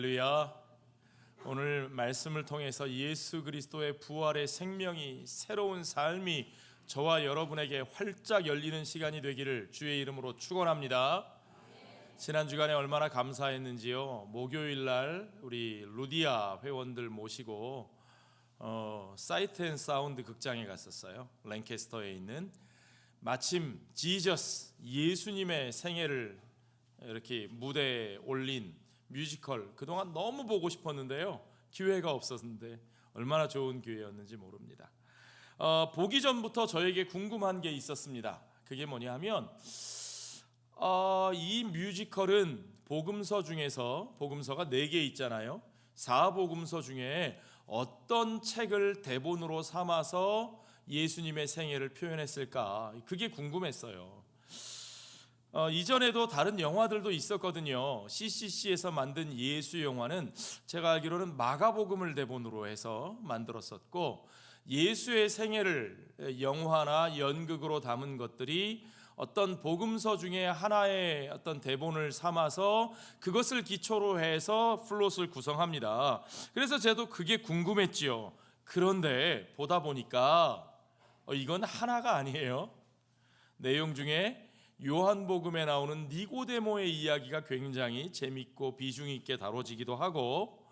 할렐루야. 오늘 말씀을 통해서 예수 그리스도의 부활의 생명이, 새로운 삶이 저와 여러분에게 활짝 열리는 시간이 되기를 주의 이름으로 축원합니다. 지난 주간에 얼마나 감사했는지요. 목요일 날 우리 루디아 회원들 모시고 사이트 앤 사운드 극장에 갔었어요. 랭캐스터에 있는. 마침 지저스, 예수님의 생애를 이렇게 무대에 올린 뮤지컬, 그동안 너무 보고 싶었는데요, 기회가 없었는데 얼마나 좋은 기회였는지 모릅니다. 보기 전부터 저에게 궁금한 게 있었습니다. 그게 뭐냐면 이 뮤지컬은 복음서 중에서, 복음서가 4개 있잖아요. 4복음서 중에 어떤 책을 대본으로 삼아서 예수님의 생애를 표현했을까, 그게 궁금했어요. 이전에도 다른 영화들도 있었거든요. CCC에서 만든 예수 영화는 제가 알기로는 마가복음을 대본으로 해서 만들었었고, 예수의 생애를 영화나 연극으로 담은 것들이 어떤 복음서 중에 하나의 어떤 대본을 삼아서 그것을 기초로 해서 플롯을 구성합니다. 그래서 저도 그게 궁금했지요. 그런데 보다 보니까 이건 하나가 아니에요. 내용 중에 요한복음에 나오는 니고데모의 이야기가 굉장히 재밌고 비중 있게 다뤄지기도 하고,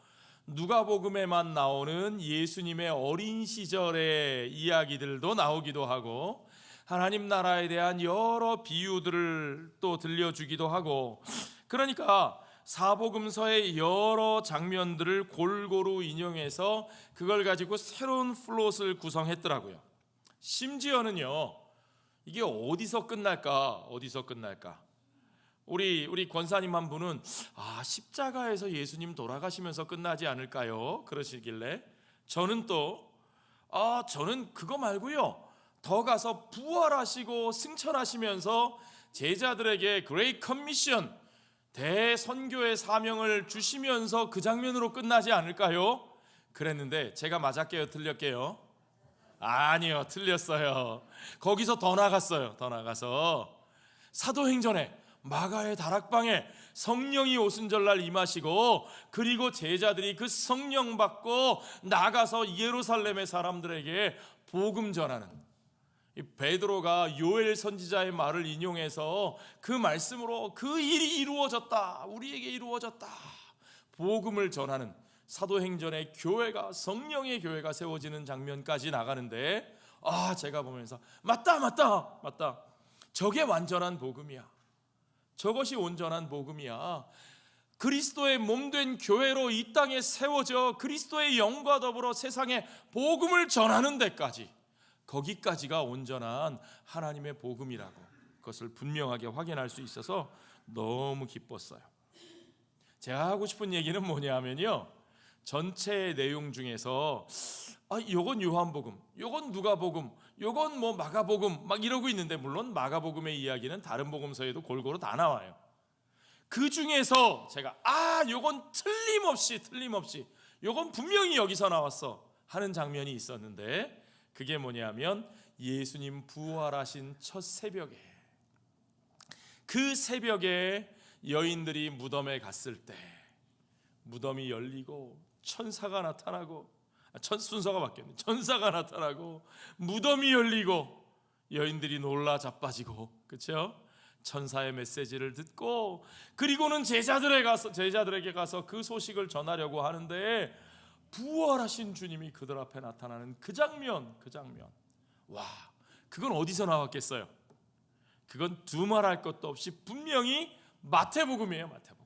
누가복음에만 나오는 예수님의 어린 시절의 이야기들도 나오기도 하고, 하나님 나라에 대한 여러 비유들을 또 들려주기도 하고, 그러니까 사복음서의 여러 장면들을 골고루 인용해서 그걸 가지고 새로운 플롯을 구성했더라고요. 심지어는요, 이게 어디서 끝날까? 우리 권사님 한 분은 십자가에서 예수님 돌아가시면서 끝나지 않을까요? 그러시길래 저는 저는 그거 말고요, 더 가서 부활하시고 승천하시면서 제자들에게 그레이트 커미션, 대선교의 사명을 주시면서 그 장면으로 끝나지 않을까요? 그랬는데 제가 맞았게요, 틀렸게요? 아니요, 틀렸어요. 거기서 더 나갔어요. 더 나가서 사도행전에 마가의 다락방에 성령이 오순절날 임하시고, 그리고 제자들이 그 성령 받고 나가서 예루살렘의 사람들에게 복음 전하는, 이 베드로가 요엘 선지자의 말을 인용해서 그 말씀으로 그 일이 이루어졌다, 우리에게 이루어졌다, 복음을 전하는 사도행전의 교회가, 성령의 교회가 세워지는 장면까지 나가는데, 제가 보면서 맞다, 저게 완전한 복음이야. 저것이 온전한 복음이야. 그리스도의 몸된 교회로 이 땅에 세워져 그리스도의 영과 더불어 세상에 복음을 전하는 데까지, 거기까지가 온전한 하나님의 복음이라고, 그것을 분명하게 확인할 수 있어서 너무 기뻤어요. 제가 하고 싶은 얘기는 뭐냐면요, 전체 내용 중에서 요건 요한복음, 요건 누가복음, 요건 뭐 마가복음 막 이러고 있는데, 물론 마가복음의 이야기는 다른 복음서에도 골고루 다 나와요. 그 중에서 제가 요건 틀림없이 요건 분명히 여기서 나왔어 하는 장면이 있었는데, 그게 뭐냐면 예수님 부활하신 첫 새벽에, 그 새벽에 여인들이 무덤에 갔을 때 무덤이 열리고 천사가 나타나고, 순서가 바뀌었네. 천사가 나타나고 무덤이 열리고 여인들이 놀라 자빠지고, 그렇죠? 천사의 메시지를 듣고, 그리고는 제자들에게 가서 그 소식을 전하려고 하는데, 부활하신 주님이 그들 앞에 나타나는 그 장면, 와, 그건 어디서 나왔겠어요? 그건 두말할 것도 없이 분명히 마태복음이에요. 마태복음.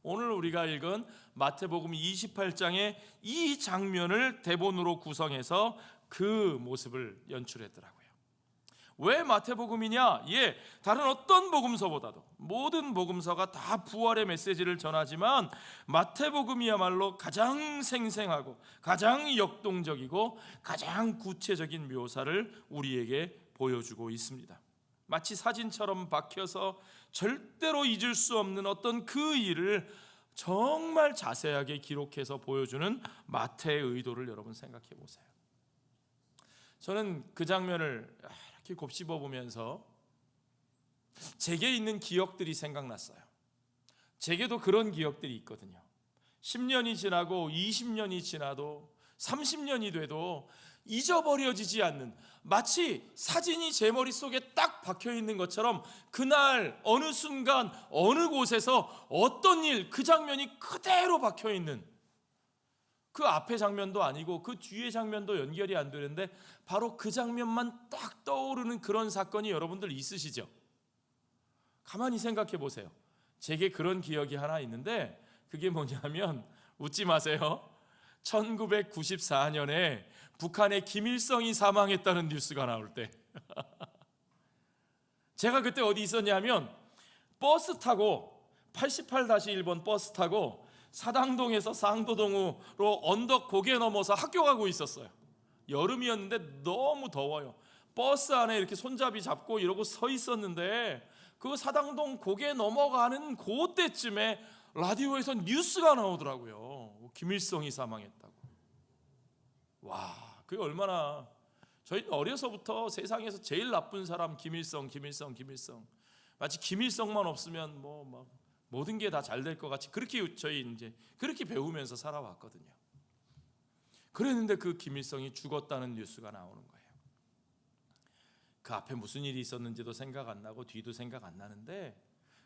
오늘 우리가 읽은 마태복음 28장의 이 장면을 대본으로 구성해서 그 모습을 연출했더라고요. 왜 마태복음이냐? 다른 어떤 복음서보다도, 모든 복음서가 다 부활의 메시지를 전하지만 마태복음이야말로 가장 생생하고 가장 역동적이고 가장 구체적인 묘사를 우리에게 보여주고 있습니다. 마치 사진처럼 박혀서 절대로 잊을 수 없는 어떤 그 일을 정말 자세하게 기록해서 보여주는 마태의 의도를 여러분 생각해 보세요. 저는 그 장면을 이렇게 곱씹어 보면서 제게 있는 기억들이 생각났어요. 제게도 그런 기억들이 있거든요. 10년이 지나고 20년이 지나도 30년이 돼도 잊어버려지지 않는, 마치 사진이 제 머릿속에 딱 박혀 있는 것처럼 그날 어느 순간 어느 곳에서 어떤 일, 그 장면이 그대로 박혀 있는, 그 앞에 장면도 아니고 그 뒤에 장면도 연결이 안 되는데 바로 그 장면만 딱 떠오르는 그런 사건이 여러분들 있으시죠? 가만히 생각해 보세요. 제게 그런 기억이 하나 있는데 그게 뭐냐면, 웃지 마세요, 1994년에 북한의 김일성이 사망했다는 뉴스가 나올 때 제가 그때 어디 있었냐면 버스 타고 88-1번 버스 타고 사당동에서 상도동으로 언덕 고개 넘어서 학교 가고 있었어요. 여름이었는데 너무 더워요. 버스 안에 이렇게 손잡이 잡고 이러고 서 있었는데 그 사당동 고개 넘어가는 그때쯤에 라디오에서 뉴스가 나오더라고요. 김일성이 사망했다고. 와, 그게 얼마나, 저희는 어려서부터 세상에서 제일 나쁜 사람 김일성, 마치 김일성만 없으면 막 모든 게 다 잘 될 것 같이 그렇게 저희 이제 그렇게 배우면서 살아왔거든요. 그랬는데 그 김일성이 죽었다는 뉴스가 나오는 거예요. 그 앞에 무슨 일이 있었는지도 생각 안 나고 뒤도 생각 안 나는데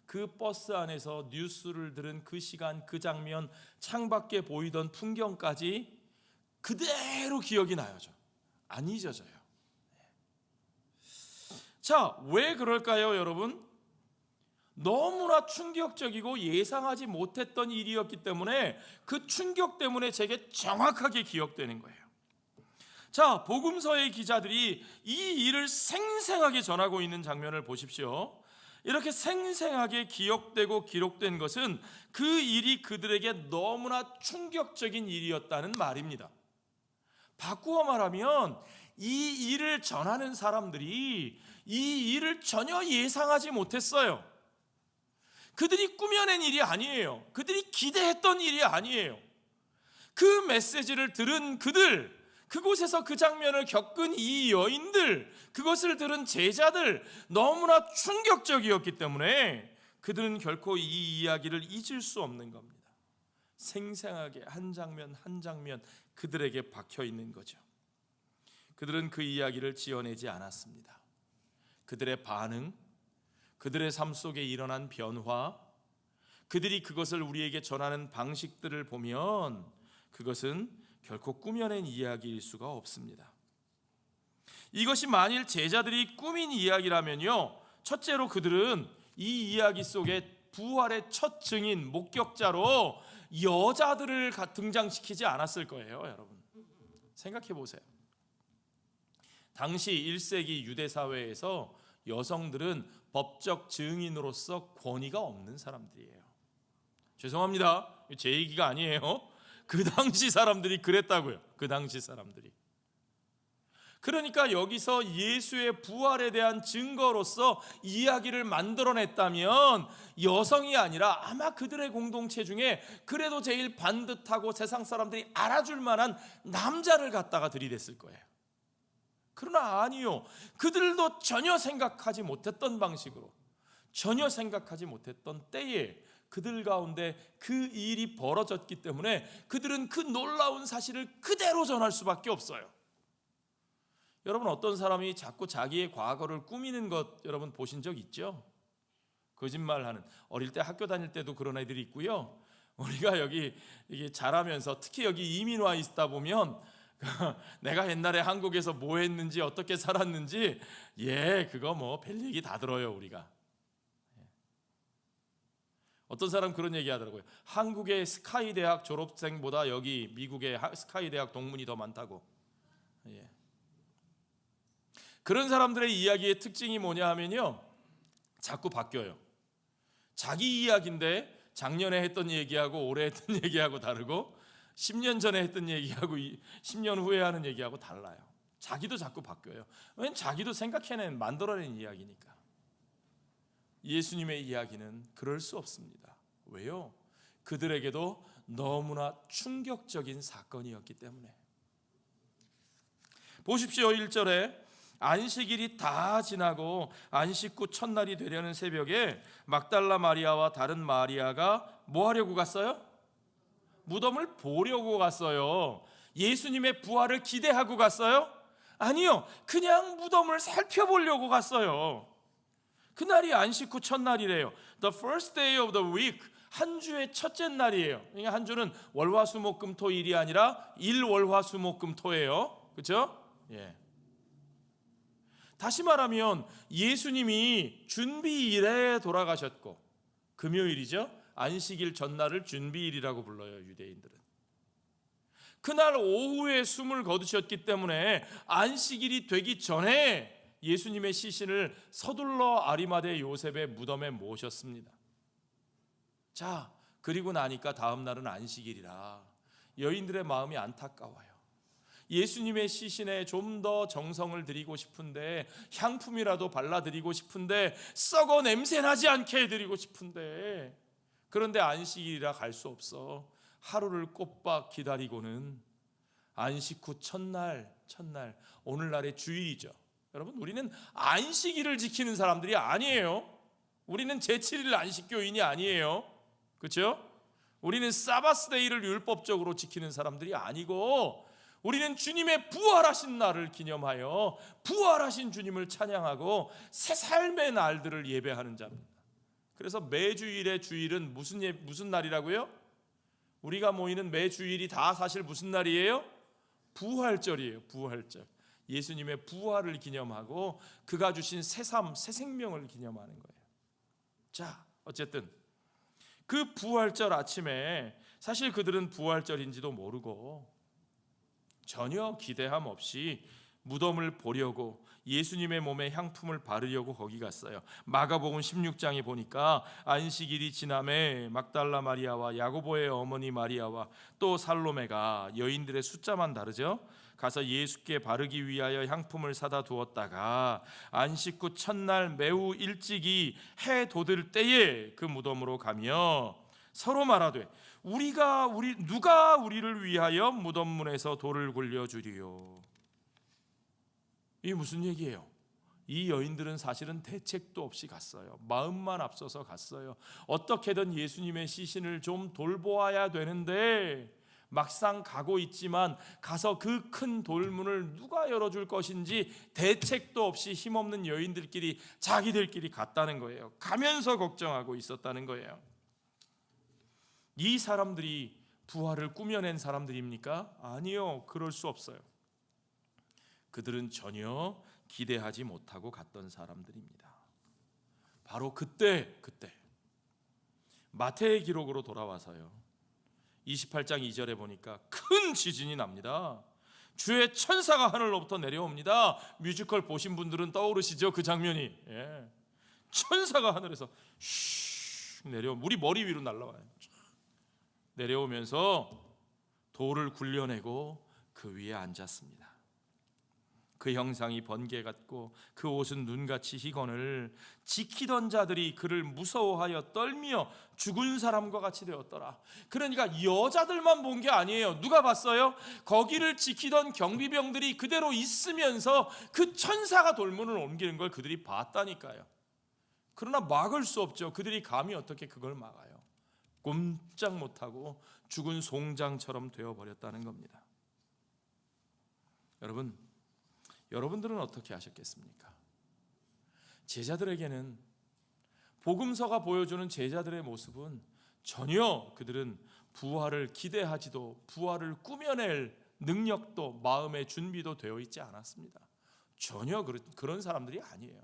그 버스 안에서 뉴스를 들은 그 시간, 그 장면, 창밖에 보이던 풍경까지 그대로 기억이 나요. 안 잊어져요. 자, 왜 그럴까요, 여러분? 너무나 충격적이고 예상하지 못했던 일이었기 때문에 그 충격 때문에 제게 정확하게 기억되는 거예요. 자, 복음서의 기자들이 이 일을 생생하게 전하고 있는 장면을 보십시오. 이렇게 생생하게 기억되고 기록된 것은 그 일이 그들에게 너무나 충격적인 일이었다는 말입니다. 바꾸어 말하면 이 일을 전하는 사람들이 이 일을 전혀 예상하지 못했어요. 그들이 꾸며낸 일이 아니에요. 그들이 기대했던 일이 아니에요. 그 메시지를 들은 그들, 그곳에서 그 장면을 겪은 이 여인들, 그것을 들은 제자들, 너무나 충격적이었기 때문에 그들은 결코 이 이야기를 잊을 수 없는 겁니다. 생생하게 한 장면 한 장면 그들에게 박혀 있는 거죠. 그들은 그 이야기를 지어내지 않았습니다. 그들의 반응, 그들의 삶 속에 일어난 변화, 그들이 그것을 우리에게 전하는 방식들을 보면 그것은 결코 꾸며낸 이야기일 수가 없습니다. 이것이 만일 제자들이 꾸민 이야기라면요, 첫째로 그들은 이 이야기 속에 부활의 첫 증인, 목격자로 여자들을 등장시키지 않았을 거예요. 여러분 생각해 보세요. 당시 1세기 유대 사회에서 여성들은 법적 증인으로서 권위가 없는 사람들이에요. 죄송합니다, 제 얘기가 아니에요. 그 당시 사람들이 그랬다고요. 그 당시 사람들이. 그러니까 여기서 예수의 부활에 대한 증거로서 이야기를 만들어냈다면 여성이 아니라 아마 그들의 공동체 중에 그래도 제일 반듯하고 세상 사람들이 알아줄 만한 남자를 갖다가 들이댔을 거예요. 그러나 아니요, 그들도 전혀 생각하지 못했던 방식으로, 전혀 생각하지 못했던 때에 그들 가운데 그 일이 벌어졌기 때문에 그들은 그 놀라운 사실을 그대로 전할 수밖에 없어요. 여러분, 어떤 사람이 자꾸 자기의 과거를 꾸미는 것 여러분 보신 적 있죠? 거짓말하는, 어릴 때 학교 다닐 때도 그런 애들이 있고요. 우리가 여기 이게 자라면서 특히 여기 이민 와 있다 보면 내가 옛날에 한국에서 뭐 했는지 어떻게 살았는지 그거 뭐 별 얘기 다 들어요 우리가. 어떤 사람 그런 얘기 하더라고요. 한국의 스카이 대학 졸업생보다 여기 미국의 스카이 대학 동문이 더 많다고. 그런 사람들의 이야기의 특징이 뭐냐 하면요, 자꾸 바뀌어요. 자기 이야기인데 작년에 했던 얘기하고 올해 했던 얘기하고 다르고 10년 전에 했던 얘기하고 10년 후에 하는 얘기하고 달라요. 자기도 자꾸 바뀌어요. 왜냐면 자기도 생각해낸, 만들어낸 이야기니까. 예수님의 이야기는 그럴 수 없습니다. 왜요? 그들에게도 너무나 충격적인 사건이었기 때문에. 보십시오, 1절에 안식일이 다 지나고 안식 후 첫날이 되려는 새벽에 막달라 마리아와 다른 마리아가 뭐 하려고 갔어요? 무덤을 보려고 갔어요? 예수님의 부활을 기대하고 갔어요? 아니요. 그냥 무덤을 살펴보려고 갔어요. 그날이 안식 후 첫날이래요. The first day of the week. 한 주의 첫째 날이에요. 그러니까 한 주는 월화수목금토일이 아니라 일월화수목금토예요. 그렇죠? 예. 다시 말하면 예수님이 준비일에 돌아가셨고, 금요일이죠. 안식일 전날을 준비일이라고 불러요, 유대인들은. 그날 오후에 숨을 거두셨기 때문에 안식일이 되기 전에 예수님의 시신을 서둘러 아리마대 요셉의 무덤에 모셨습니다. 자, 그리고 나니까 다음 날은 안식일이라 여인들의 마음이 안타까워요. 예수님의 시신에 좀 더 정성을 드리고 싶은데, 향품이라도 발라드리고 싶은데, 썩어 냄새나지 않게 해드리고 싶은데, 그런데 안식일이라 갈 수 없어. 하루를 꼬박 기다리고는 안식 후 첫날, 오늘날의 주일이죠. 여러분, 우리는 안식일을 지키는 사람들이 아니에요. 우리는 제7일 안식교인이 아니에요. 그렇죠? 우리는 사바스데이를 율법적으로 지키는 사람들이 아니고, 우리는 주님의 부활하신 날을 기념하여 부활하신 주님을 찬양하고 새 삶의 날들을 예배하는 자입니다. 그래서 매주일의 주일은 무슨 날이라고요? 우리가 모이는 매주일이 다 사실 무슨 날이에요? 부활절이에요. 부활절. 예수님의 부활을 기념하고 그가 주신 새 삶, 새 생명을 기념하는 거예요. 자, 어쨌든 그 부활절 아침에 사실 그들은 부활절인지도 모르고 전혀 기대함 없이 무덤을 보려고 예수님의 몸에 향품을 바르려고 거기 갔어요. 마가복음 16장에 보니까 안식일이 지남에 막달라 마리아와 야고보의 어머니 마리아와 또 살로메가, 여인들의 숫자만 다르죠, 가서 예수께 바르기 위하여 향품을 사다 두었다가 안식 후 첫날 매우 일찍이 해 돋을 때에 그 무덤으로 가며 서로 말하되 누가 우리를 위하여 무덤 문에서 돌을 굴려 주리요. 이게 무슨 얘기예요? 이 여인들은 사실은 대책도 없이 갔어요. 마음만 앞서서 갔어요. 어떻게든 예수님의 시신을 좀 돌보아야 되는데 막상 가고 있지만 가서 그 큰 돌문을 누가 열어줄 것인지 대책도 없이 힘없는 여인들끼리 자기들끼리 갔다는 거예요. 가면서 걱정하고 있었다는 거예요. 이 사람들이 부활을 꾸며낸 사람들입니까? 아니요, 그럴 수 없어요. 그들은 전혀 기대하지 못하고 갔던 사람들입니다. 바로 그때 마태의 기록으로 돌아와서요, 28장 2절에 보니까 큰 지진이 납니다. 주의 천사가 하늘로부터 내려옵니다. 뮤지컬 보신 분들은 떠오르시죠? 그 장면이. 예. 천사가 하늘에서 우리 머리 위로 날아와요. 내려오면서 돌을 굴려내고 그 위에 앉았습니다. 그 형상이 번개 같고 그 옷은 눈같이 희건을 지키던 자들이 그를 무서워하여 떨며 죽은 사람과 같이 되었더라. 그러니까 여자들만 본 게 아니에요. 누가 봤어요? 거기를 지키던 경비병들이 그대로 있으면서 그 천사가 돌문을 옮기는 걸 그들이 봤다니까요. 그러나 막을 수 없죠. 그들이 감히 어떻게 그걸 막아요? 꼼짝 못하고 죽은 송장처럼 되어버렸다는 겁니다. 여러분들은 어떻게 하셨겠습니까? 제자들에게는 복음서가 보여주는 제자들의 모습은 전혀 그들은 부활을 기대하지도 부활을 꾸며낼 능력도 마음의 준비도 되어 있지 않았습니다. 전혀 그런 사람들이 아니에요.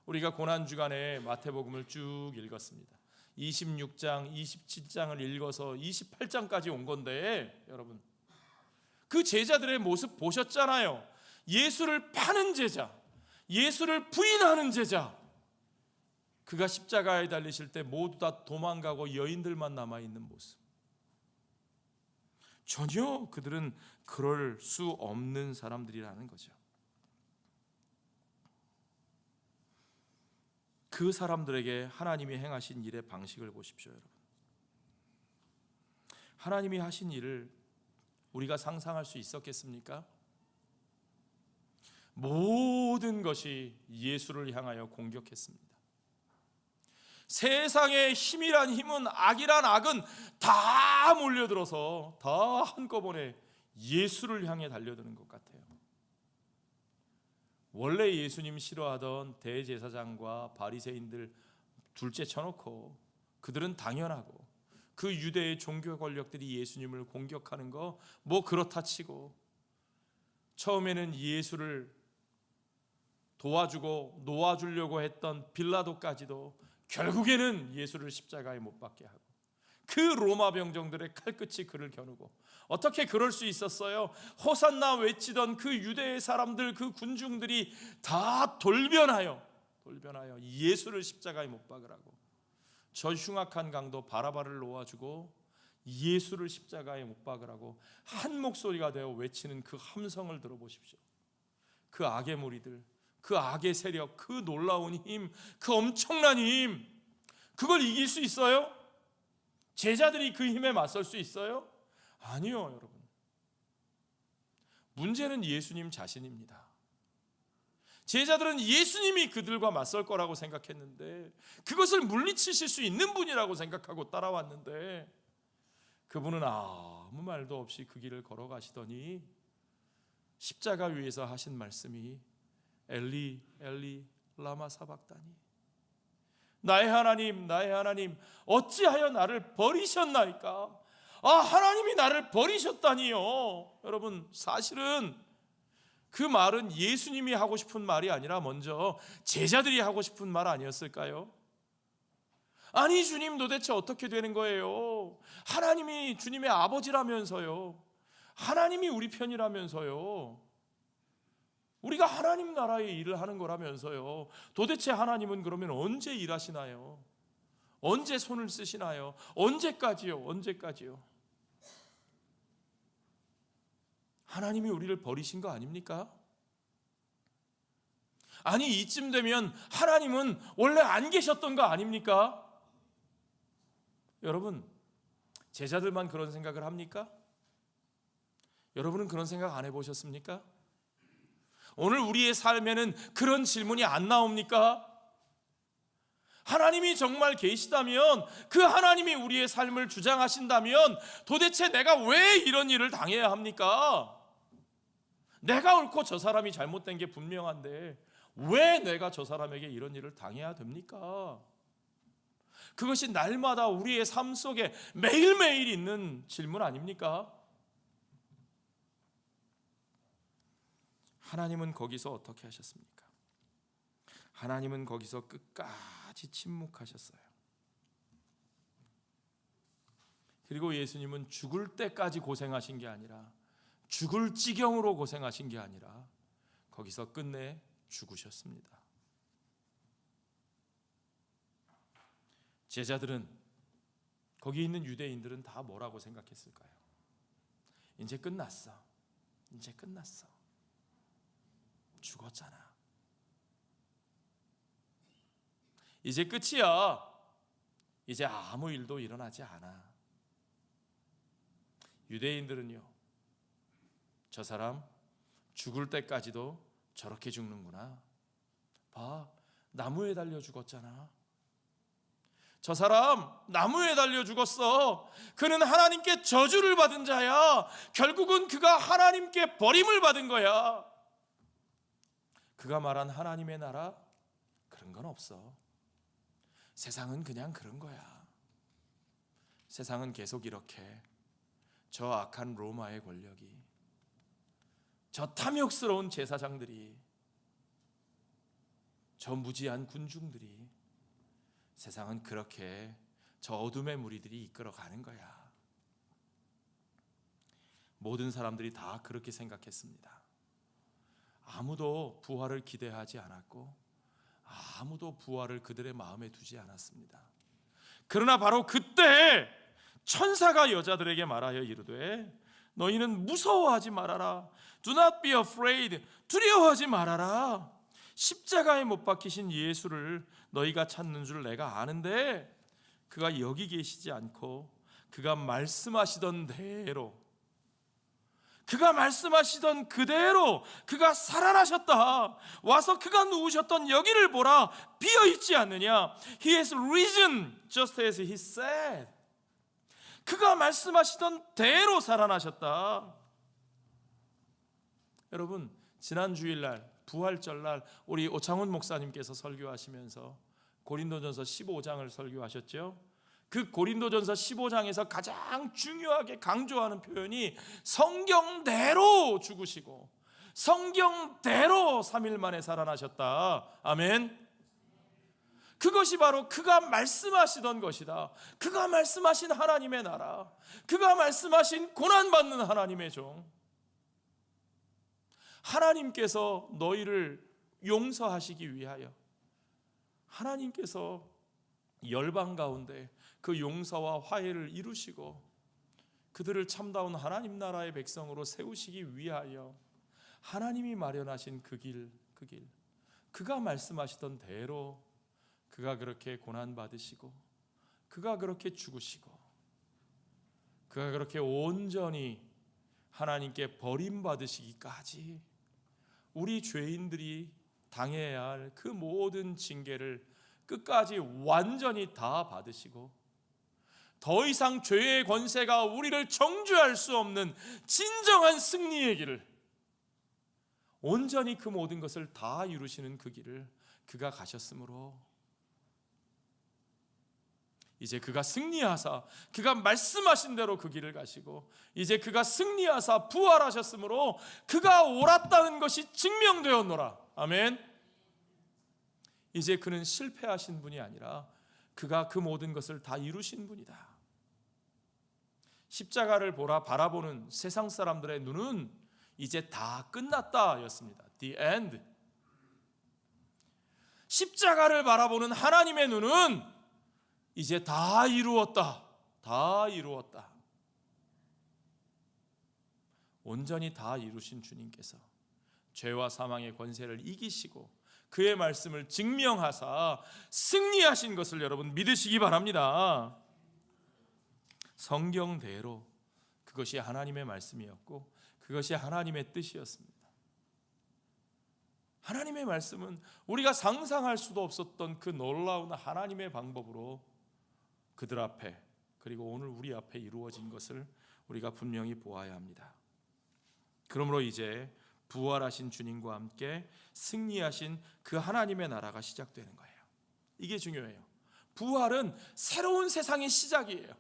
우리가 고난주간에 마태복음을 쭉 읽었습니다. 26장, 27장을 읽어서 28장까지 온 건데, 여러분, 그 제자들의 모습 보셨잖아요. 예수를 파는 제자, 예수를 부인하는 제자. 그가 십자가에 달리실 때 모두 다 도망가고 여인들만 남아있는 모습. 전혀 그들은 그럴 수 없는 사람들이라는 거죠. 그 사람들에게 하나님이 행하신 일의 방식을 보십시오, 여러분. 하나님이 하신 일을 우리가 상상할 수 있었겠습니까? 모든 것이 예수를 향하여 공격했습니다. 세상의 힘이란 힘은, 악이란 악은 다 몰려들어서 다 한꺼번에 예수를 향해 달려드는 것 같아요. 원래 예수님 싫어하던 대제사장과 바리새인들 둘째 쳐놓고 그들은 당연하고, 그 유대의 종교 권력들이 예수님을 공격하는 거 뭐 그렇다 치고, 처음에는 예수를 도와주고 놓아주려고 했던 빌라도까지도 결국에는 예수를 십자가에 못 박게 하고, 그 로마 병정들의 칼끝이 그를 겨누고, 어떻게 그럴 수 있었어요? 호산나 외치던 그 유대의 사람들, 그 군중들이 다 돌변하여 예수를 십자가에 못 박으라고, 저 흉악한 강도 바라바를 놓아주고 예수를 십자가에 못 박으라고 한 목소리가 되어 외치는 그 함성을 들어보십시오. 그 악의 무리들, 그 악의 세력, 그 놀라운 힘, 그 엄청난 힘, 그걸 이길 수 있어요? 제자들이 그 힘에 맞설 수 있어요? 아니요, 여러분. 문제는 예수님 자신입니다. 제자들은 예수님이 그들과 맞설 거라고 생각했는데, 그것을 물리치실 수 있는 분이라고 생각하고 따라왔는데, 그분은 아무 말도 없이 그 길을 걸어가시더니 십자가 위에서 하신 말씀이 엘리 엘리 라마 사박다니, 나의 하나님 나의 하나님 어찌하여 나를 버리셨나이까. 하나님이 나를 버리셨다니요. 여러분, 사실은 그 말은 예수님이 하고 싶은 말이 아니라 먼저 제자들이 하고 싶은 말 아니었을까요? 아니, 주님 도대체 어떻게 되는 거예요? 하나님이 주님의 아버지라면서요, 하나님이 우리 편이라면서요, 우리가 하나님 나라의 일을 하는 거라면서요, 도대체 하나님은 그러면 언제 일하시나요? 언제 손을 쓰시나요? 언제까지요? 하나님이 우리를 버리신 거 아닙니까? 아니, 이쯤 되면 하나님은 원래 안 계셨던 거 아닙니까? 여러분, 제자들만 그런 생각을 합니까? 여러분은 그런 생각 안 해보셨습니까? 오늘 우리의 삶에는 그런 질문이 안 나옵니까? 하나님이 정말 계시다면, 그 하나님이 우리의 삶을 주장하신다면 도대체 내가 왜 이런 일을 당해야 합니까? 내가 옳고 저 사람이 잘못된 게 분명한데 왜 내가 저 사람에게 이런 일을 당해야 됩니까? 그것이 날마다 우리의 삶 속에 매일매일 있는 질문 아닙니까? 하나님은 거기서 어떻게 하셨습니까? 하나님은 거기서 끝까지 침묵하셨어요. 그리고 예수님은 죽을 때까지 고생하신 게 아니라, 죽을 지경으로 고생하신 게 아니라 거기서 끝내 죽으셨습니다. 제자들은, 거기 있는 유대인들은 다 뭐라고 생각했을까요? 이제 끝났어. 죽었잖아. 이제 끝이야. 이제 아무 일도 일어나지 않아. 유대인들은요, 저 사람 죽을 때까지도 저렇게 죽는구나. 봐, 나무에 달려 죽었잖아. 저 사람 나무에 달려 죽었어. 그는 하나님께 저주를 받은 자야. 결국은 그가 하나님께 버림을 받은 거야. 그가 말한 하나님의 나라, 그런 건 없어. 세상은 그냥 그런 거야. 세상은 계속 이렇게 저 악한 로마의 권력이, 저 탐욕스러운 제사장들이, 저 무지한 군중들이, 세상은 그렇게 저 어둠의 무리들이 이끌어가는 거야. 모든 사람들이 다 그렇게 생각했습니다. 아무도 부활을 기대하지 않았고, 아무도 부활을 그들의 마음에 두지 않았습니다. 그러나 바로 그때 천사가 여자들에게 말하여 이르되, 너희는 무서워하지 말아라. Do not be afraid. 두려워하지 말아라. 십자가에 못 박히신 예수를 너희가 찾는 줄 내가 아는데, 그가 여기 계시지 않고 그가 말씀하시던 대로, 그가 말씀하시던 그대로 그가 살아나셨다. 와서 그가 누우셨던 여기를 보라. 비어있지 않느냐. He has risen just as he said. 그가 말씀하시던 대로 살아나셨다. 여러분, 지난 주일날 부활절날 우리 오창훈 목사님께서 설교하시면서 고린도전서 15장을 설교하셨죠. 그 고린도전서 15장에서 가장 중요하게 강조하는 표현이 성경대로 죽으시고 성경대로 3일 만에 살아나셨다. 아멘. 그것이 바로 그가 말씀하시던 것이다. 그가 말씀하신 하나님의 나라, 그가 말씀하신 고난받는 하나님의 종. 하나님께서 너희를 용서하시기 위하여 하나님께서 열방 가운데 그 용서와 화해를 이루시고 그들을 참다운 하나님 나라의 백성으로 세우시기 위하여 하나님이 마련하신 그 길, 그가 말씀하시던 대로 그가 그렇게 고난받으시고 그가 그렇게 죽으시고 그가 그렇게 온전히 하나님께 버림받으시기까지 우리 죄인들이 당해야 할 그 모든 징계를 끝까지 완전히 다 받으시고 더 이상 죄의 권세가 우리를 정죄할 수 없는 진정한 승리의 길을, 온전히 그 모든 것을 다 이루시는 그 길을 그가 가셨으므로 이제 그가 승리하사 그가 말씀하신 대로 그 길을 가시고 이제 그가 승리하사 부활하셨으므로 그가 옳았다는 것이 증명되었노라. 아멘. 이제 그는 실패하신 분이 아니라 그가 그 모든 것을 다 이루신 분이다. 십자가를 바라보는 세상 사람들의 눈은 이제 다 끝났다 였습니다. The end. 십자가를 바라보는 하나님의 눈은 이제 다 이루었다. 다 이루었다. 온전히 다 이루신 주님께서 죄와 사망의 권세를 이기시고 그의 말씀을 증명하사 승리하신 것을 여러분 믿으시기 바랍니다. 성경대로 그것이 하나님의 말씀이었고 그것이 하나님의 뜻이었습니다. 하나님의 말씀은 우리가 상상할 수도 없었던 그 놀라운 하나님의 방법으로 그들 앞에 그리고 오늘 우리 앞에 이루어진 것을 우리가 분명히 보아야 합니다. 그러므로 이제 부활하신 주님과 함께 승리하신 그 하나님의 나라가 시작되는 거예요. 이게 중요해요. 부활은 새로운 세상의 시작이에요.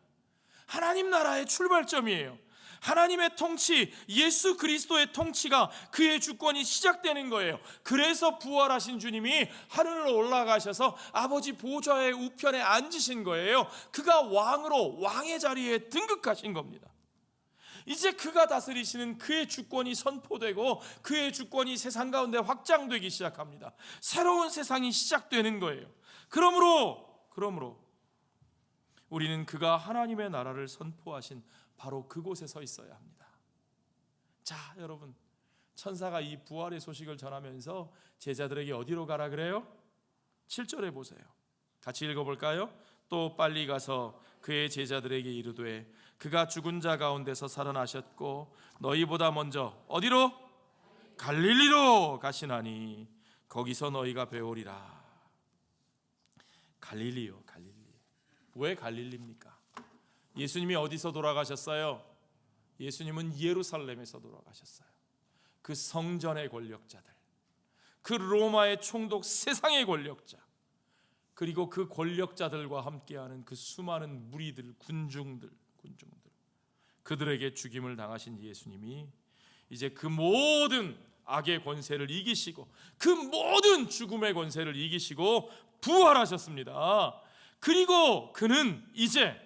하나님 나라의 출발점이에요. 하나님의 통치, 예수 그리스도의 통치가 그의 주권이 시작되는 거예요. 그래서 부활하신 주님이 하늘로 올라가셔서 아버지 보좌의 우편에 앉으신 거예요. 그가 왕으로 왕의 자리에 등극하신 겁니다. 이제 그가 다스리시는 그의 주권이 선포되고 그의 주권이 세상 가운데 확장되기 시작합니다. 새로운 세상이 시작되는 거예요. 그러므로 우리는 그가 하나님의 나라를 선포하신 바로 그곳에 서 있어야 합니다. 자, 여러분, 천사가 이 부활의 소식을 전하면서 제자들에게 어디로 가라 그래요? 7절에 보세요. 같이 읽어볼까요? 또 빨리 가서 그의 제자들에게 이르되 그가 죽은 자 가운데서 살아나셨고 너희보다 먼저 어디로? 갈릴리로 가시나니 거기서 너희가 배우리라. 갈릴리요, 갈릴리. 왜 갈릴리입니까? 예수님이 어디서 돌아가셨어요? 예수님은 예루살렘에서 돌아가셨어요. 그 성전의 권력자들, 그 로마의 총독 세상의 권력자, 그리고 그 권력자들과 함께하는 그 수많은 무리들, 군중들, 그들에게 죽임을 당하신 예수님이 이제 그 모든 악의 권세를 이기시고 그 모든 죽음의 권세를 이기시고 부활하셨습니다. 그리고 그는 이제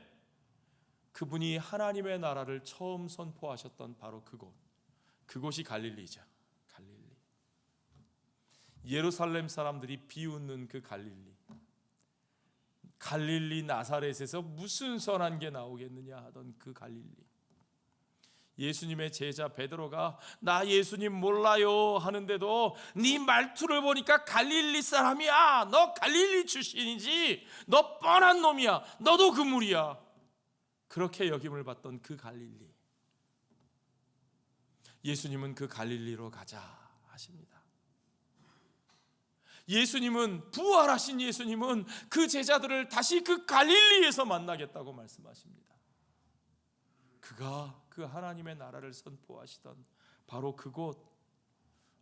그분이 하나님의 나라를 처음 선포하셨던 바로 그곳이 갈릴리죠. 갈릴리. 예루살렘 사람들이 비웃는 그 갈릴리 나사렛에서 무슨 선한 게 나오겠느냐 하던 그 갈릴리. 예수님의 제자 베드로가 나 예수님 몰라요 하는데도 네 말투를 보니까 갈릴리 사람이야. 너 갈릴리 출신이지. 너 뻔한 놈이야. 너도 그 무리야. 그렇게 여김을 받던 그 갈릴리. 예수님은 그 갈릴리로 가자 하십니다. 예수님은, 부활하신 예수님은 그 제자들을 다시 그 갈릴리에서 만나겠다고 말씀하십니다. 그가 그 하나님의 나라를 선포하시던 바로 그곳,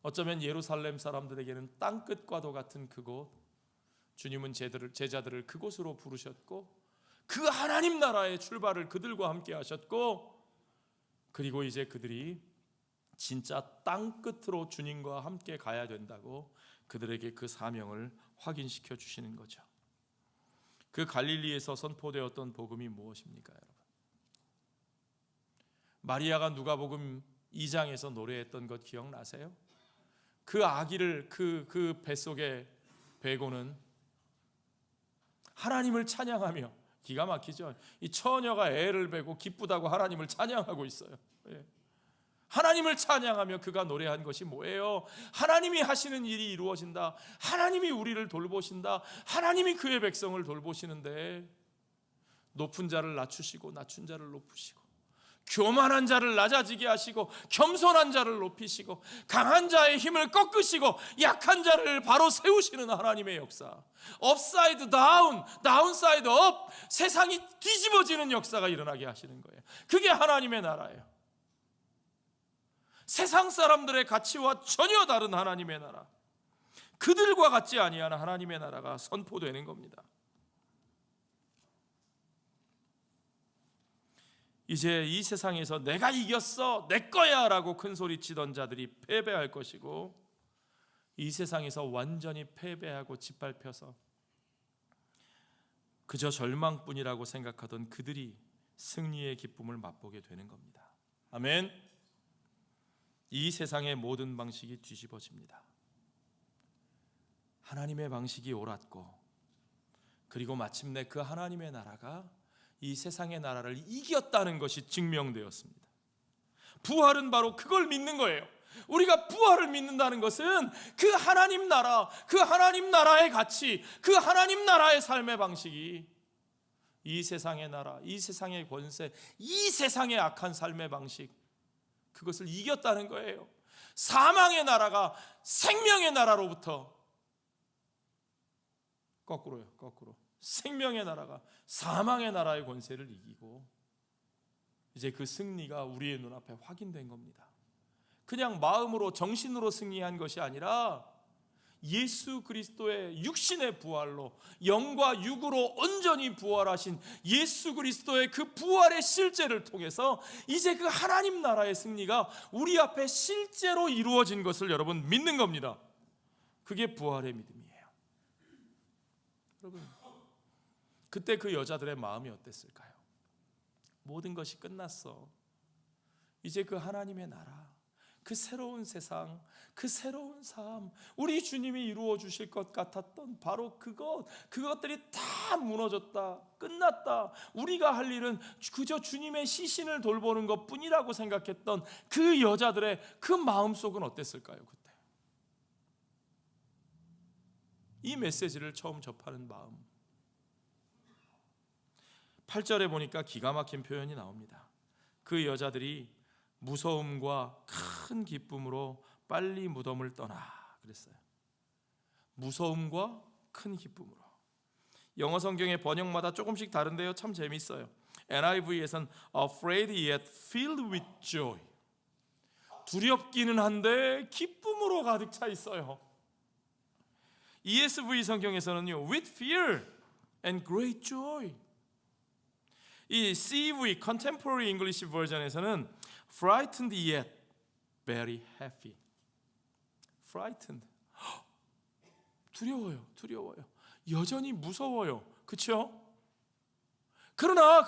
어쩌면 예루살렘 사람들에게는 땅끝과도 같은 그곳, 주님은 제자들을 그곳으로 부르셨고 그 하나님 나라의 출발을 그들과 함께 하셨고, 그리고 이제 그들이 진짜 땅끝으로 주님과 함께 가야 된다고 그들에게 그 사명을 확인시켜 주시는 거죠. 그 갈릴리에서 선포되었던 복음이 무엇입니까, 여러분? 마리아가 누가복음 2장에서 노래했던 것 기억나세요? 그 아기를 그 뱃속에 베고는 하나님을 찬양하며, 기가 막히죠. 이 처녀가 애를 베고 기쁘다고 하나님을 찬양하고 있어요. 하나님을 찬양하며 그가 노래한 것이 뭐예요? 하나님이 하시는 일이 이루어진다. 하나님이 우리를 돌보신다. 하나님이 그의 백성을 돌보시는데 높은 자를 낮추시고 낮춘 자를 높으시고, 교만한 자를 낮아지게 하시고 겸손한 자를 높이시고, 강한 자의 힘을 꺾으시고 약한 자를 바로 세우시는 하나님의 역사, 업사이드 다운, 다운사이드 업, 세상이 뒤집어지는 역사가 일어나게 하시는 거예요. 그게 하나님의 나라예요. 세상 사람들의 가치와 전혀 다른 하나님의 나라, 그들과 같지 아니하는 하나님의 나라가 선포되는 겁니다. 이제 이 세상에서 내가 이겼어, 내 거야 라고 큰소리치던 자들이 패배할 것이고, 이 세상에서 완전히 패배하고 짓밟혀서 그저 절망뿐이라고 생각하던 그들이 승리의 기쁨을 맛보게 되는 겁니다. 아멘. 이 세상의 모든 방식이 뒤집어집니다. 하나님의 방식이 옳았고, 그리고 마침내 그 하나님의 나라가 이 세상의 나라를 이겼다는 것이 증명되었습니다. 부활은 바로 그걸 믿는 거예요. 우리가 부활을 믿는다는 것은 그 하나님 나라, 그 하나님 나라의 가치, 그 하나님 나라의 삶의 방식이 이 세상의 나라, 이 세상의 권세, 이 세상의 악한 삶의 방식, 그것을 이겼다는 거예요. 사망의 나라가 생명의 나라로부터, 거꾸로요, 거꾸로. 생명의 나라가 사망의 나라의 권세를 이기고, 이제 그 승리가 우리의 눈앞에 확인된 겁니다. 그냥 마음으로, 정신으로 승리한 것이 아니라 예수 그리스도의 육신의 부활로, 영과 육으로 온전히 부활하신 예수 그리스도의 그 부활의 실제를 통해서 이제 그 하나님 나라의 승리가 우리 앞에 실제로 이루어진 것을 여러분 믿는 겁니다. 그게 부활의 믿음이에요. 여러분, 그때 그 여자들의 마음이 어땠을까요? 모든 것이 끝났어. 이제 그 하나님의 나라, 그 새로운 세상, 그 새로운 삶, 우리 주님이 이루어 주실 것 같았던 바로 그것들이 다 무너졌다, 끝났다. 우리가 할 일은 그저 주님의 시신을 돌보는 것뿐이라고 생각했던 그 여자들의 그 마음속은 어땠을까요? 그때 이 메시지를 처음 접하는 마음, 8절에 보니까 기가 막힌 표현이 나옵니다. 그 여자들이 무서움과 큰 기쁨으로 빨리 무덤을 떠나 그랬어요. 무서움과 큰 기쁨으로. 영어 성경의 번역마다 조금씩 다른데요, 참 재밌어요. NIV에서는 afraid yet filled with joy, 두렵기는 한데 기쁨으로 가득 차 있어요. ESV 성경에서는요, with fear and great joy. 이 CEV Contemporary English Version에서는 frightened yet very happy. frightened, 두려워요. 여전히 무서워요. 그렇죠? 그러나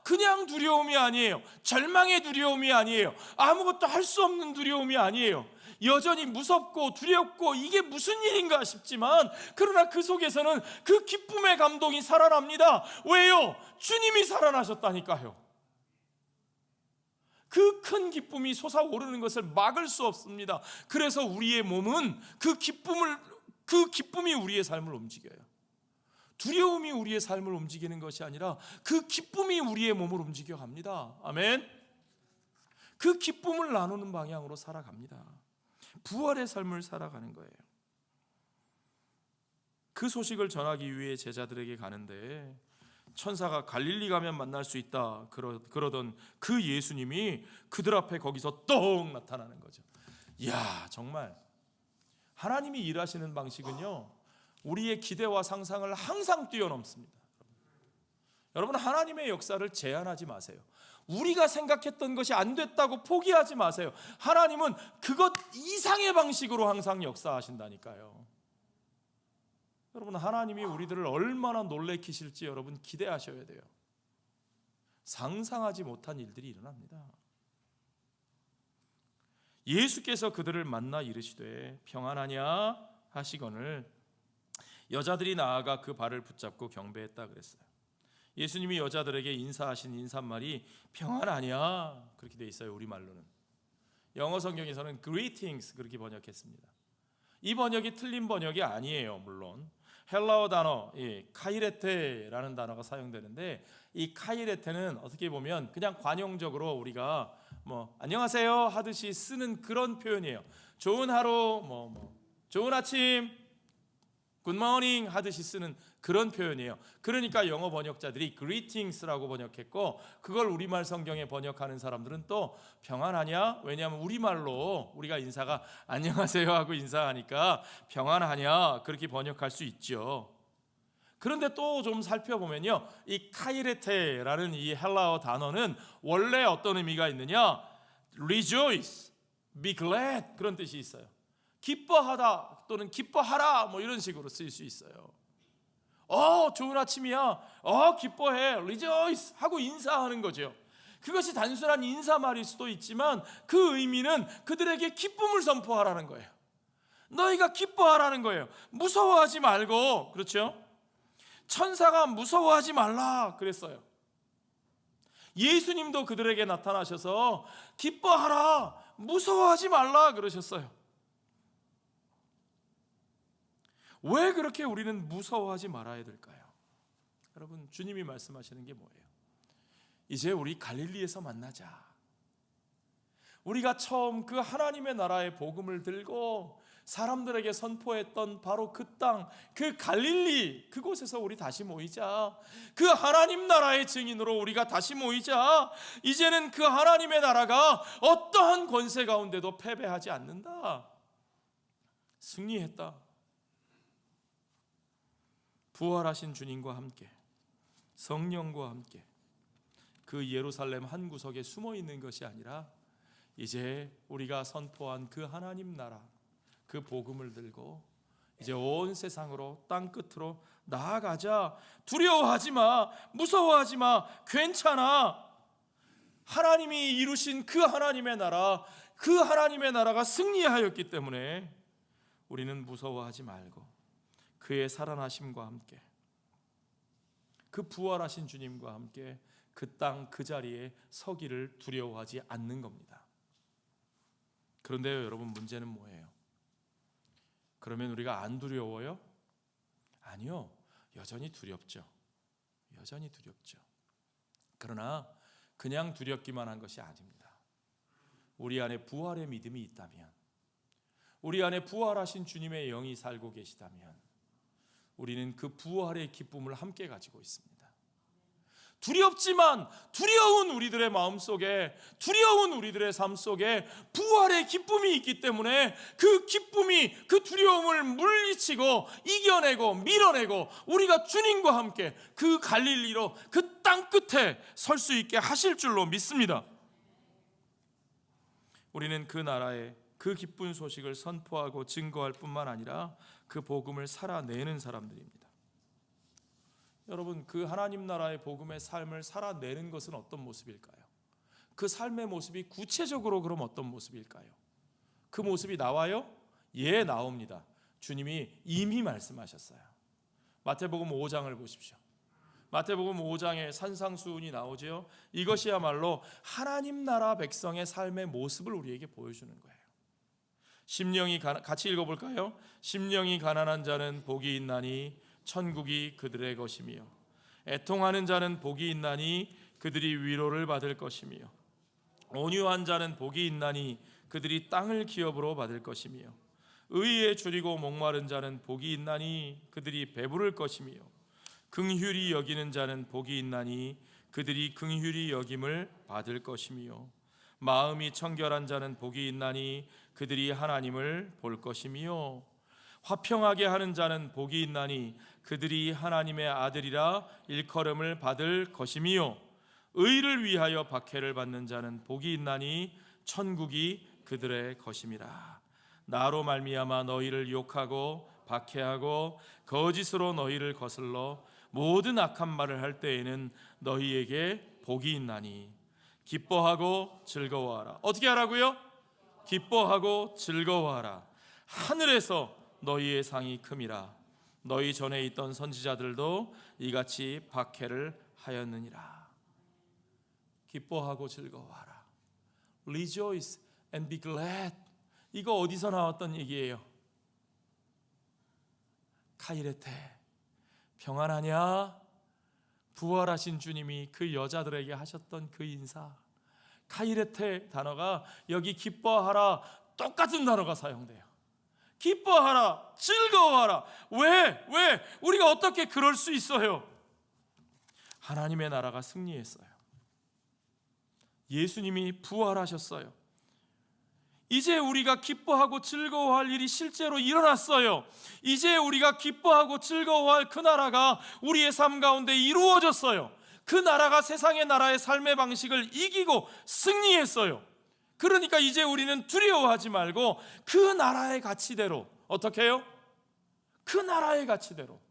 그냥 두려움이 아니에요. 절망의 두려움이 아니에요. 아무것도 할 수 없는 두려움이 아니에요. 여전히 무섭고 두렵고 이게 무슨 일인가 싶지만, 그러나 그 속에서는 그 기쁨의 감동이 살아납니다. 왜요? 주님이 살아나셨다니까요. 그 큰 기쁨이 솟아오르는 것을 막을 수 없습니다. 그래서 우리의 몸은 그 기쁨이 우리의 삶을 움직여요. 두려움이 우리의 삶을 움직이는 것이 아니라 그 기쁨이 우리의 몸을 움직여 갑니다. 아멘. 그 기쁨을 나누는 방향으로 살아갑니다. 부활의 삶을 살아가는 거예요. 그 소식을 전하기 위해 제자들에게 가는데 천사가 갈릴리 가면 만날 수 있다 그러던 그 예수님이 그들 앞에 거기서 똥 나타나는 거죠. 이야, 정말 하나님이 일하시는 방식은요, 우리의 기대와 상상을 항상 뛰어넘습니다. 여러분, 하나님의 역사를 제한하지 마세요. 우리가 생각했던 것이 안 됐다고 포기하지 마세요. 하나님은 그것 이상의 방식으로 항상 역사하신다니까요. 여러분, 하나님이 우리들을 얼마나 놀래키실지 여러분 기대하셔야 돼요. 상상하지 못한 일들이 일어납니다. 예수께서 그들을 만나 이르시되 평안하냐 하시거늘 여자들이 나아가 그 발을 붙잡고 경배했다 그랬어요. 예수님이 여자들에게 인사하신 인사말이 평안하냐 그렇게 돼 있어요. 우리말로는. 영어 성경에서는 greetings 그렇게 번역했습니다. 이 번역이 틀린 번역이 아니에요. 물론 헬라어 단어 카이레테라는 단어가 사용되는데, 이 카이레테는 어떻게 보면 그냥 관용적으로 우리가 안녕하세요 하듯이 쓰는 그런 표현이에요. 좋은 하루, 좋은 아침, 굿모닝 하듯이 쓰는 그런 표현이에요. 그러니까 영어 번역자들이 greetings라고 번역했고, 그걸 우리말 성경에 번역하는 사람들은 또 평안하냐? 왜냐하면 우리말로 우리가 인사가 안녕하세요 하고 인사하니까 평안하냐 그렇게 번역할 수 있죠. 그런데 또 좀 살펴보면요, 이 카이레테라는 이 헬라어 단어는 원래 어떤 의미가 있느냐? rejoice, be glad 그런 뜻이 있어요. 기뻐하다 또는 기뻐하라 이런 식으로 쓰일 수 있어요. 좋은 아침이야. 기뻐해. rejoice 하고 인사하는 거죠. 그것이 단순한 인사말일 수도 있지만 그 의미는 그들에게 기쁨을 선포하라는 거예요. 너희가 기뻐하라는 거예요. 무서워하지 말고, 그렇죠? 천사가 무서워하지 말라 그랬어요. 예수님도 그들에게 나타나셔서 기뻐하라, 무서워하지 말라 그러셨어요. 왜 그렇게 우리는 무서워하지 말아야 될까요? 여러분, 주님이 말씀하시는 게 뭐예요? 이제 우리 갈릴리에서 만나자. 우리가 처음 그 하나님의 나라의 복음을 들고 사람들에게 선포했던 바로 그 땅, 그 갈릴리, 그곳에서 우리 다시 모이자. 그 하나님 나라의 증인으로 우리가 다시 모이자. 이제는 그 하나님의 나라가 어떠한 권세 가운데도 패배하지 않는다. 승리했다. 부활하신 주님과 함께, 성령과 함께 그 예루살렘 한 구석에 숨어 있는 것이 아니라 이제 우리가 선포한 그 하나님 나라, 그 복음을 들고 이제 온 세상으로, 땅 끝으로 나아가자. 두려워하지 마, 무서워하지 마, 괜찮아. 하나님이 이루신 그 하나님의 나라, 그 하나님의 나라가 승리하였기 때문에 우리는 무서워하지 말고 그의 살아나심과 함께, 그 부활하신 주님과 함께 그 땅 그 자리에 서기를 두려워하지 않는 겁니다. 그런데요, 여러분, 문제는 뭐예요? 그러면 우리가 안 두려워요? 아니요, 여전히 두렵죠. 여전히 두렵죠. 그러나 그냥 두렵기만 한 것이 아닙니다. 우리 안에 부활의 믿음이 있다면, 우리 안에 부활하신 주님의 영이 살고 계시다면 우리는 그 부활의 기쁨을 함께 가지고 있습니다. 두렵지만 두려운 우리들의 마음속에, 두려운 우리들의 삶 속에 부활의 기쁨이 있기 때문에 그 기쁨이 그 두려움을 물리치고 이겨내고 밀어내고 우리가 주님과 함께 그 갈릴리로, 그 땅 끝에 설 수 있게 하실 줄로 믿습니다. 우리는 그 나라의 그 기쁜 소식을 선포하고 증거할 뿐만 아니라 그 복음을 살아내는 사람들입니다. 여러분, 그 하나님 나라의 복음의 삶을 살아내는 것은 어떤 모습일까요? 그 삶의 모습이 구체적으로 그럼 어떤 모습일까요? 그 모습이 나와요? 예, 나옵니다. 주님이 이미 말씀하셨어요. 마태복음 5장을 보십시오. 마태복음 5장에 산상수훈이 나오죠. 이것이야말로 하나님 나라 백성의 삶의 모습을 우리에게 보여주는 거예요. 같이 읽어볼까요? 심령이 가난한 자는 복이 있나니 천국이 그들의 것이며, 애통하는 자는 복이 있나니 그들이 위로를 받을 것이며, 온유한 자는 복이 있나니 그들이 땅을 기업으로 받을 것이며 의에 줄이고 목마른 자는 복이 있나니 그들이 배부를 것이며 긍휼히 여기는 자는 복이 있나니 그들이 긍휼히 여김을 받을 것이며 마음이 청결한 자는 복이 있나니 그들이 하나님을 볼 것이며 화평하게 하는 자는 복이 있나니 그들이 하나님의 아들이라 일컬음을 받을 것이며 의를 위하여 박해를 받는 자는 복이 있나니 천국이 그들의 것임이라. 나로 말미암아 너희를 욕하고 박해하고 거짓으로 너희를 거슬러 모든 악한 말을 할 때에는 너희에게 복이 있나니 기뻐하고 즐거워하라. 어떻게 하라고요? 기뻐하고 즐거워하라. 하늘에서 너희의 상이 큼이라. 너희 전에 있던 선지자들도 이같이 박해를 하였느니라. 기뻐하고 즐거워하라. Rejoice and be glad. 이거 어디서 나왔던 얘기예요? 카이레테, 평안하냐? 부활하신 주님이 그 여자들에게 하셨던 그 인사, 카이레테 단어가 여기 기뻐하라 똑같은 단어가 사용돼요. 기뻐하라, 즐거워하라. 왜? 우리가 어떻게 그럴 수 있어요? 하나님의 나라가 승리했어요. 예수님이 부활하셨어요. 이제 우리가 기뻐하고 즐거워할 일이 실제로 일어났어요. 이제 우리가 기뻐하고 즐거워할 그 나라가 우리의 삶 가운데 이루어졌어요. 그 나라가 세상의 나라의 삶의 방식을 이기고 승리했어요. 그러니까 이제 우리는 두려워하지 말고 그 나라의 가치대로, 어떻게 해요? 그 나라의 가치대로,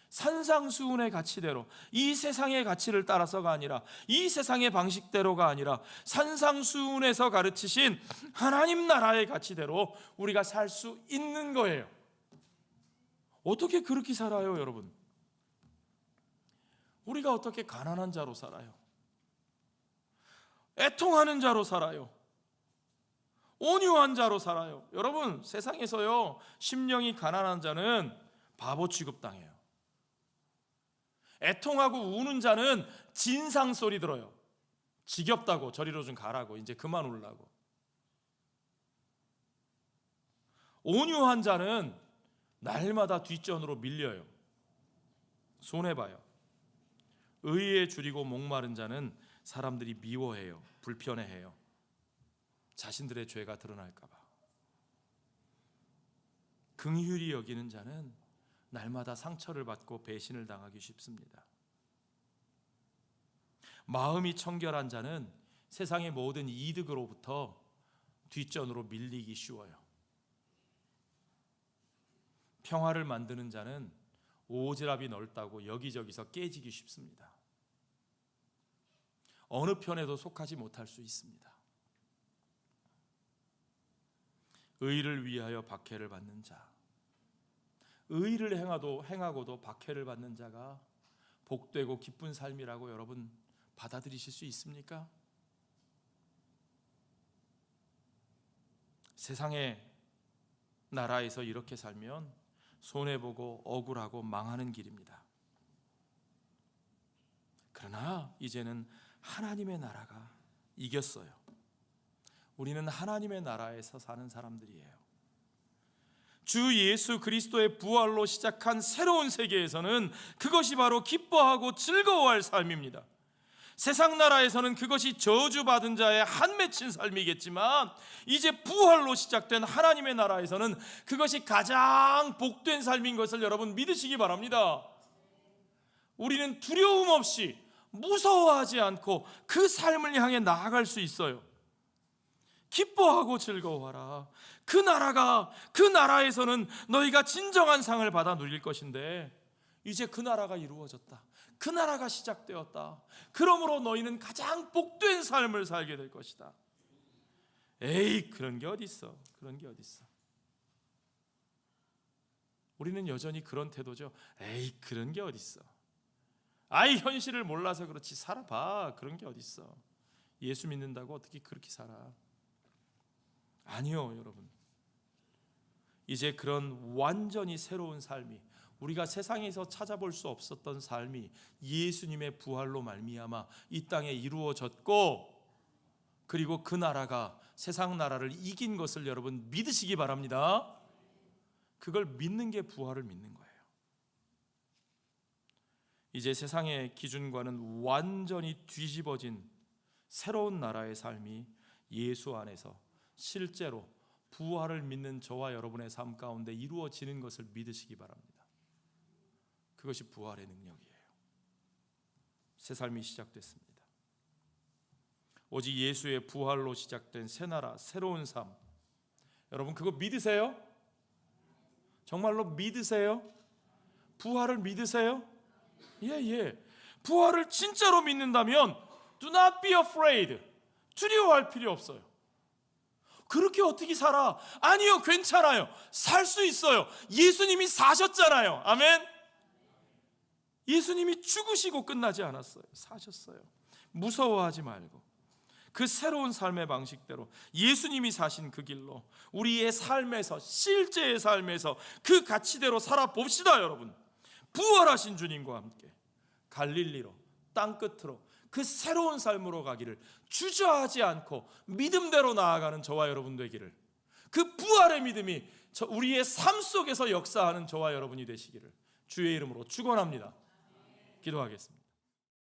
산상수훈의 가치대로, 이 세상의 가치를 따라서가 아니라, 이 세상의 방식대로가 아니라 산상수훈에서 가르치신 하나님 나라의 가치대로 우리가 살 수 있는 거예요. 어떻게 그렇게 살아요, 여러분? 우리가 어떻게 가난한 자로 살아요? 애통하는 자로 살아요? 온유한 자로 살아요? 여러분, 세상에서요, 심령이 가난한 자는 바보 취급당해요. 애통하고 우는 자는 진상 소리 들어요. 지겹다고, 저리로 좀 가라고, 이제 그만 울라고. 온유한 자는 날마다 뒷전으로 밀려요. 손해봐요. 의에 줄이고 목마른 자는 사람들이 미워해요. 불편해해요. 자신들의 죄가 드러날까 봐. 긍휼히 여기는 자는 날마다 상처를 받고 배신을 당하기 쉽습니다. 마음이 청결한 자는 세상의 모든 이득으로부터 뒷전으로 밀리기 쉬워요. 평화를 만드는 자는 오지랖이 넓다고 여기저기서 깨지기 쉽습니다. 어느 편에도 속하지 못할 수 있습니다. 의를 위하여 박해를 받는 자, 의를 행하고도 박해를 받는 자가 복되고 기쁜 삶이라고 여러분 받아들이실 수 있습니까? 세상의 나라에서 이렇게 살면 손해보고 억울하고 망하는 길입니다. 그러나 이제는 하나님의 나라가 이겼어요. 우리는 하나님의 나라에서 사는 사람들이에요. 주 예수 그리스도의 부활로 시작한 새로운 세계에서는 그것이 바로 기뻐하고 즐거워할 삶입니다. 세상 나라에서는 그것이 저주받은 자의 한 맺힌 삶이겠지만, 이제 부활로 시작된 하나님의 나라에서는 그것이 가장 복된 삶인 것을 여러분 믿으시기 바랍니다. 우리는 두려움 없이, 무서워하지 않고 그 삶을 향해 나아갈 수 있어요. 기뻐하고 즐거워하라. 그 나라에서는 너희가 진정한 상을 받아 누릴 것인데, 이제 그 나라가 이루어졌다. 그 나라가 시작되었다. 그러므로 너희는 가장 복된 삶을 살게 될 것이다. 에이, 그런 게 어딨어. 그런 게 어딨어. 우리는 여전히 그런 태도죠. 에이, 그런 게 어딨어. 아이, 현실을 몰라서 그렇지, 살아봐. 그런 게 어딨어. 예수 믿는다고 어떻게 그렇게 살아? 아니요, 여러분. 이제 그런 완전히 새로운 삶이, 우리가 세상에서 찾아볼 수 없었던 삶이 예수님의 부활로 말미암아 이 땅에 이루어졌고, 그리고 그 나라가 세상 나라를 이긴 것을 여러분 믿으시기 바랍니다. 그걸 믿는 게 부활을 믿는 거예요. 이제 세상의 기준과는 완전히 뒤집어진 새로운 나라의 삶이 예수 안에서 실제로 부활을 믿는 저와 여러분의 삶 가운데 이루어지는 것을 믿으시기 바랍니다. 그것이 부활의 능력이에요. 새 삶이 시작됐습니다. 오직 예수의 부활로 시작된 새 나라, 새로운 삶, 여러분 그거 믿으세요? 정말로 믿으세요? 부활을 믿으세요? 예. 부활을 진짜로 믿는다면 Do not be afraid. 두려워할 필요 없어요. 그렇게 어떻게 살아? 아니요, 괜찮아요. 살 수 있어요. 예수님이 사셨잖아요. 아멘. 예수님이 죽으시고 끝나지 않았어요. 사셨어요. 무서워하지 말고 그 새로운 삶의 방식대로 예수님이 사신 그 길로 우리의 삶에서, 실제의 삶에서 그 가치대로 살아봅시다. 여러분, 부활하신 주님과 함께 갈릴리로, 땅끝으로 그 새로운 삶으로 가기를, 주저하지 않고 믿음대로 나아가는 저와 여러분 되기를, 그 부활의 믿음이 우리의 삶 속에서 역사하는 저와 여러분이 되시기를 주의 이름으로 축원합니다. 기도하겠습니다.